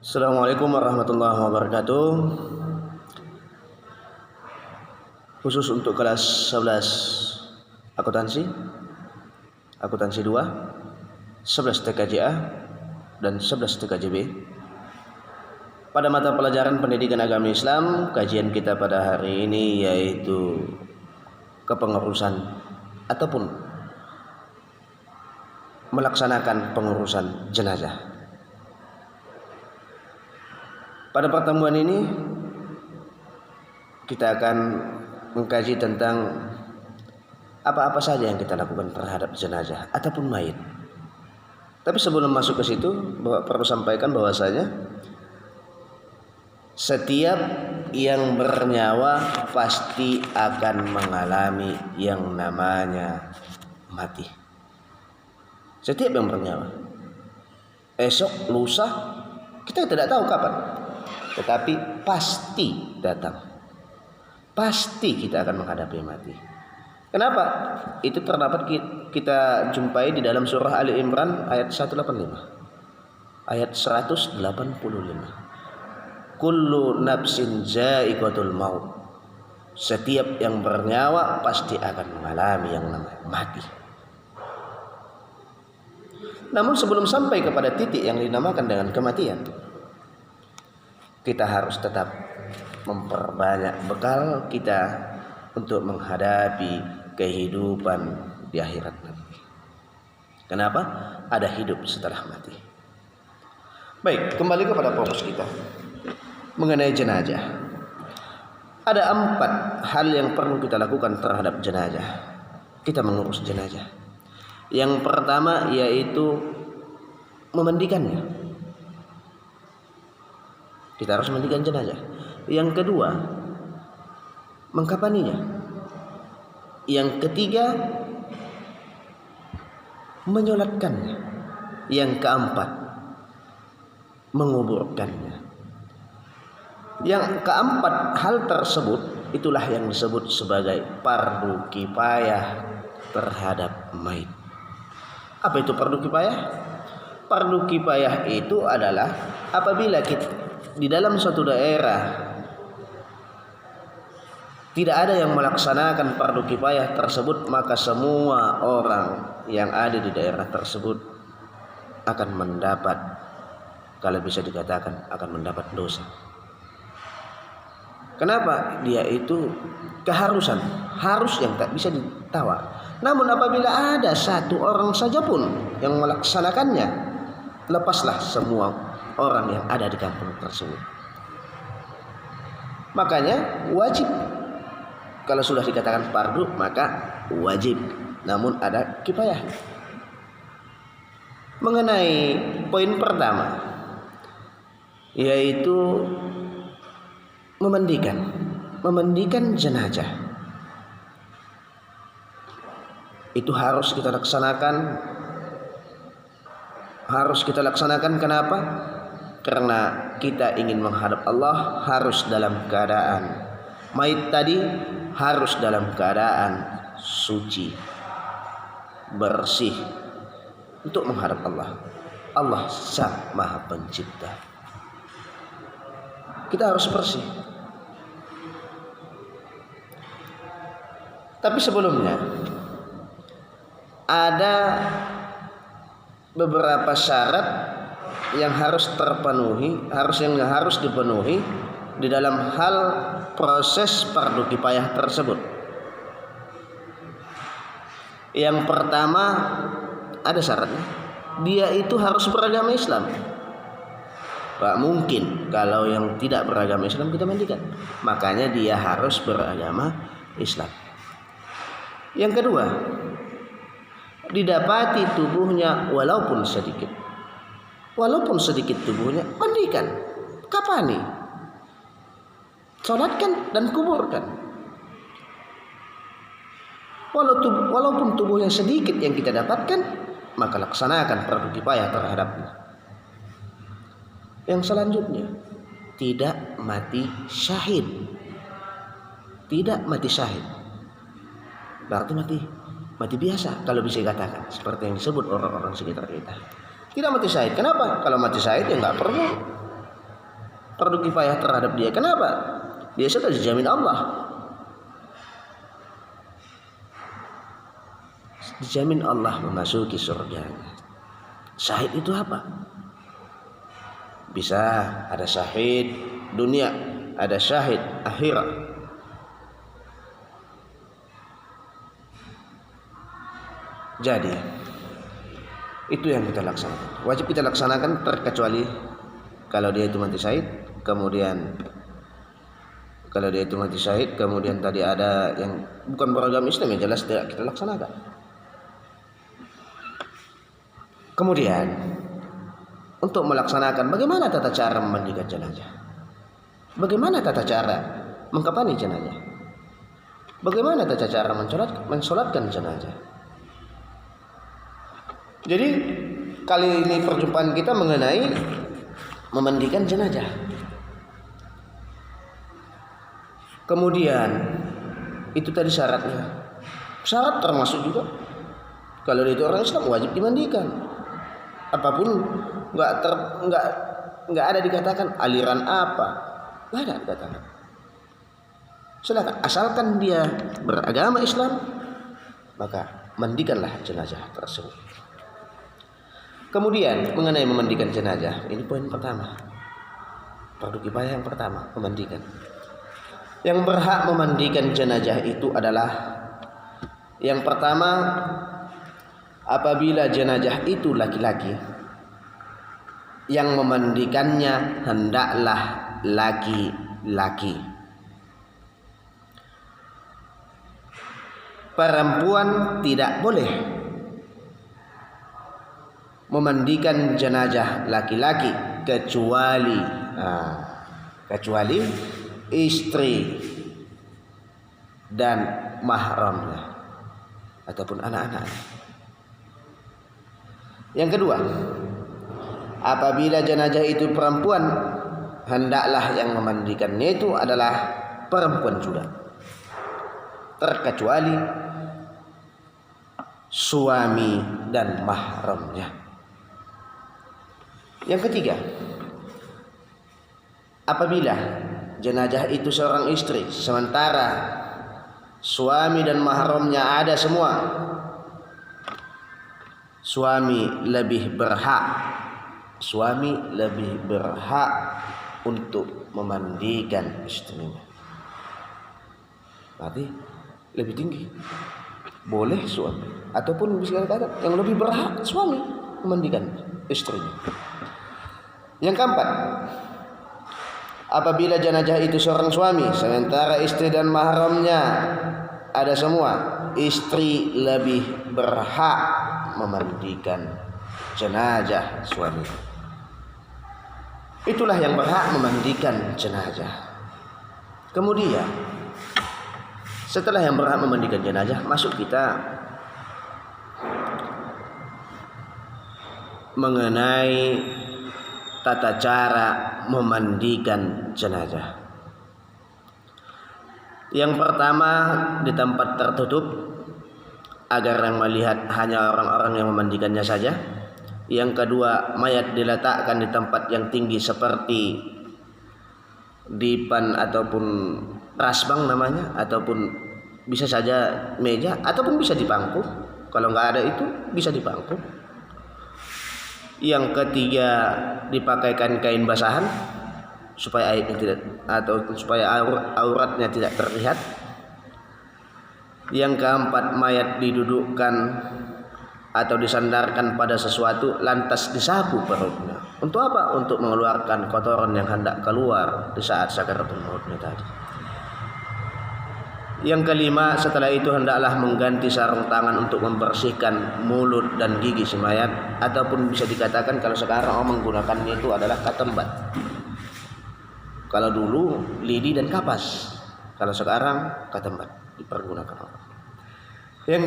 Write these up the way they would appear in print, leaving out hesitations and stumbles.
Assalamualaikum warahmatullahi wabarakatuh. Khusus untuk kelas 11 akuntansi 2, 11 TKJA dan 11 TKJB. Pada mata pelajaran pendidikan agama Islam, kajian kita pada hari ini yaitu kepengurusan ataupun melaksanakan pengurusan jenazah. Pada pertemuan ini kita akan mengkaji tentang apa-apa saja yang kita lakukan terhadap jenazah ataupun mayit. Tapi sebelum masuk ke situ, perlu sampaikan bahwasanya setiap yang bernyawa pasti akan mengalami yang namanya mati. Setiap yang bernyawa. Esok, lusa, kita tidak tahu kapan. Tetapi pasti datang. Pasti kita akan menghadapi mati. Kenapa? Itu terdapat kita jumpai di dalam surah Ali Imran ayat 185. Ayat 185. Kullu nafsin za'iqatul maut. Setiap yang bernyawa pasti akan mengalami yang namanya mati. Namun sebelum sampai kepada titik yang dinamakan dengan kematian, kita harus tetap memperbanyak bekal kita untuk menghadapi kehidupan di akhirat nanti. Kenapa? Ada hidup setelah mati. Baik, kembali kepada fokus kita mengenai jenazah. Ada 4 hal yang perlu kita lakukan terhadap jenazah. Kita mengurus jenazah. Yang pertama yaitu memandikannya. Kita harus memandikan jenazah. Yang kedua, mengkafaninya. Yang ketiga, menyolatkannya. Yang keempat, menguburkannya. Yang keempat hal tersebut itulah yang disebut sebagai fardu kifayah terhadap mayit. Apa itu fardu kifayah? Fardu kifayah itu adalah apabila kita di dalam suatu daerah tidak ada yang melaksanakan fardu kifayah tersebut, maka semua orang yang ada di daerah tersebut akan mendapat, kalau bisa dikatakan, akan mendapat dosa. Kenapa? Dia itu keharusan, harus yang tak bisa ditawar. Namun apabila ada satu orang saja pun yang melaksanakannya, lepaslah semua orang yang ada di kampung tersebut. Makanya wajib, kalau sudah dikatakan fardu maka wajib, namun ada kifayah. Mengenai poin pertama yaitu memandikan jenazah, itu harus kita laksanakan. Kenapa? Karena kita ingin menghadap Allah, harus dalam keadaan mayit tadi harus dalam keadaan suci, bersih untuk menghadap Allah. Allah Sang Maha Pencipta. Kita harus bersih. Tapi sebelumnya ada beberapa syarat yang harus dipenuhi di dalam hal proses fardu kifayah tersebut. Yang pertama ada syaratnya, dia itu harus beragama Islam. Tak mungkin kalau yang tidak beragama Islam kita mandikan. Makanya dia harus beragama Islam. Yang kedua, didapati tubuhnya walaupun sedikit tubuhnya, mandikan, kafani, sholatkan dan kuburkan. Walaupun tubuhnya sedikit yang kita dapatkan, maka laksanakan fardu kifayah terhadapnya. Yang selanjutnya, tidak mati syahid. Berarti mati biasa kalau bisa dikatakan, seperti yang disebut orang-orang sekitar kita. Tidak mati syahid. Kenapa? Kalau mati syahid ya nggak perlu fardu kifayah terhadap dia. Kenapa? Dia sudah dijamin Allah. Dijamin Allah memasuki surga. Syahid itu apa? Bisa ada syahid dunia, ada syahid akhirat. Jadi itu yang kita laksanakan. Wajib kita laksanakan terkecuali kalau dia itu mati syahid, kemudian tadi ada yang bukan beragama Islam, ya jelas tidak kita laksanakan. Kemudian untuk melaksanakan bagaimana tata cara memandikan jenazah, bagaimana tata cara mengkafani jenazah, bagaimana tata cara mensolatkan jenazah. Jadi kali ini perjumpaan kita mengenai memandikan jenazah. Kemudian itu tadi syaratnya. Syarat termasuk juga kalau dia itu orang Islam wajib dimandikan. Apapun nggak ada dikatakan aliran apa, nggak ada dikatakan. Silakan asalkan dia beragama Islam, maka mandikanlah jenazah tersebut. Kemudian mengenai memandikan jenazah, ini poin pertama. Fardu kifayah yang pertama, memandikan. Yang berhak memandikan jenazah itu adalah yang pertama, apabila jenazah itu laki-laki, yang memandikannya hendaklah laki-laki. Perempuan tidak boleh memandikan jenazah laki-laki kecuali istri dan mahramnya ataupun anak-anaknya. Yang kedua, apabila jenazah itu perempuan, hendaklah yang memandikannya itu adalah perempuan juga, terkecuali suami dan mahramnya. Yang ketiga, apabila jenazah itu seorang istri sementara suami dan mahramnya ada semua, suami lebih berhak untuk memandikan istrinya. Berarti lebih tinggi. Boleh suami ataupun bisa dikatakan yang lebih berhak suami memandikan istrinya. Yang keempat, apabila jenazah itu seorang suami sementara istri dan mahramnya ada semua, istri lebih berhak memandikan jenazah suami. Itulah yang berhak memandikan jenazah. Kemudian setelah yang berhak memandikan jenazah, masuk kita mengenai tata cara memandikan jenazah. Yang pertama, di tempat tertutup agar yang melihat hanya orang-orang yang memandikannya saja. Yang kedua, mayat diletakkan di tempat yang tinggi seperti dipan ataupun rasbang namanya, ataupun bisa saja meja ataupun bisa dipangku. Kalau nggak ada itu bisa dipangku. Yang ketiga, dipakaikan kain basahan supaya aibnya tidak atau supaya auratnya tidak terlihat. Yang keempat, mayat didudukkan atau disandarkan pada sesuatu lantas disapu perutnya. Untuk apa? Untuk mengeluarkan kotoran yang hendak keluar di saat sakaratul mautnya tadi. Yang kelima, setelah itu hendaklah mengganti sarung tangan untuk membersihkan mulut dan gigi si mayat, ataupun bisa dikatakan kalau sekarang orang menggunakannya itu adalah katembat. Kalau dulu lidi dan kapas, kalau sekarang katembat dipergunakan orang. Yang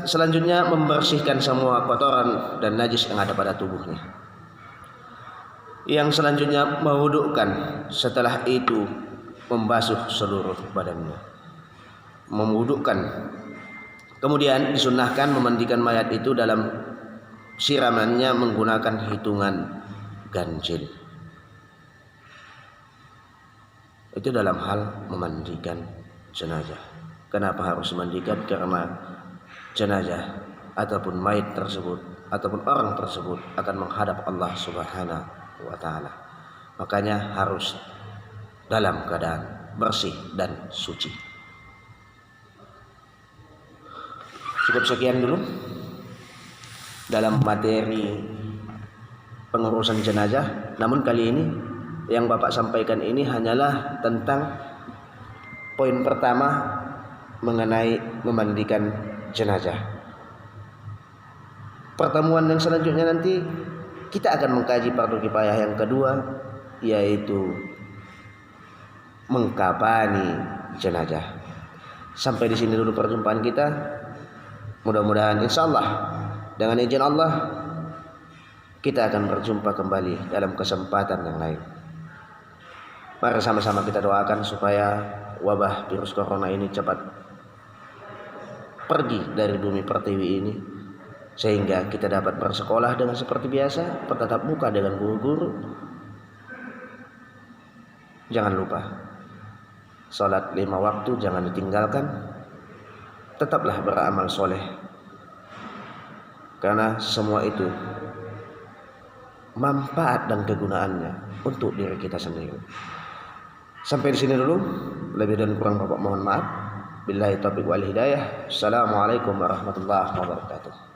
selanjutnya, membersihkan semua kotoran dan najis yang ada pada tubuhnya. Yang selanjutnya, mewudukkan, setelah itu membasuh seluruh badannya. Memwudukkan. Kemudian disunnahkan memandikan mayat itu dalam siramannya menggunakan hitungan ganjil. Itu dalam hal memandikan jenazah. Kenapa harus memandikan? Karena jenazah ataupun mayit tersebut ataupun orang tersebut akan menghadap Allah Subhanahu wa taala. Makanya harus dalam keadaan bersih dan suci. Cukup sekian dulu dalam materi pengurusan jenazah. Namun kali ini yang Bapak sampaikan ini hanyalah tentang poin pertama mengenai memandikan jenazah. Pertemuan yang selanjutnya nanti kita akan mengkaji fardu kifayah yang kedua, yaitu mengkafani jenazah. Sampai di sini dulu perjumpaan kita. Mudah-mudahan insyaallah dengan izin Allah kita akan berjumpa kembali dalam kesempatan yang lain. Mari sama-sama kita doakan supaya wabah virus corona ini cepat pergi dari bumi pertiwi ini, sehingga kita dapat bersekolah dengan seperti biasa, bertatap muka dengan guru-guru. Jangan lupa salat 5 waktu jangan ditinggalkan. Tetaplah beramal soleh, karena semua itu manfaat dan kegunaannya untuk diri kita sendiri. Sampai di sini dulu, lebih dan kurang Bapak mohon maaf. Billahi taufiq wal hidayah. Assalamualaikum warahmatullahi wabarakatuh.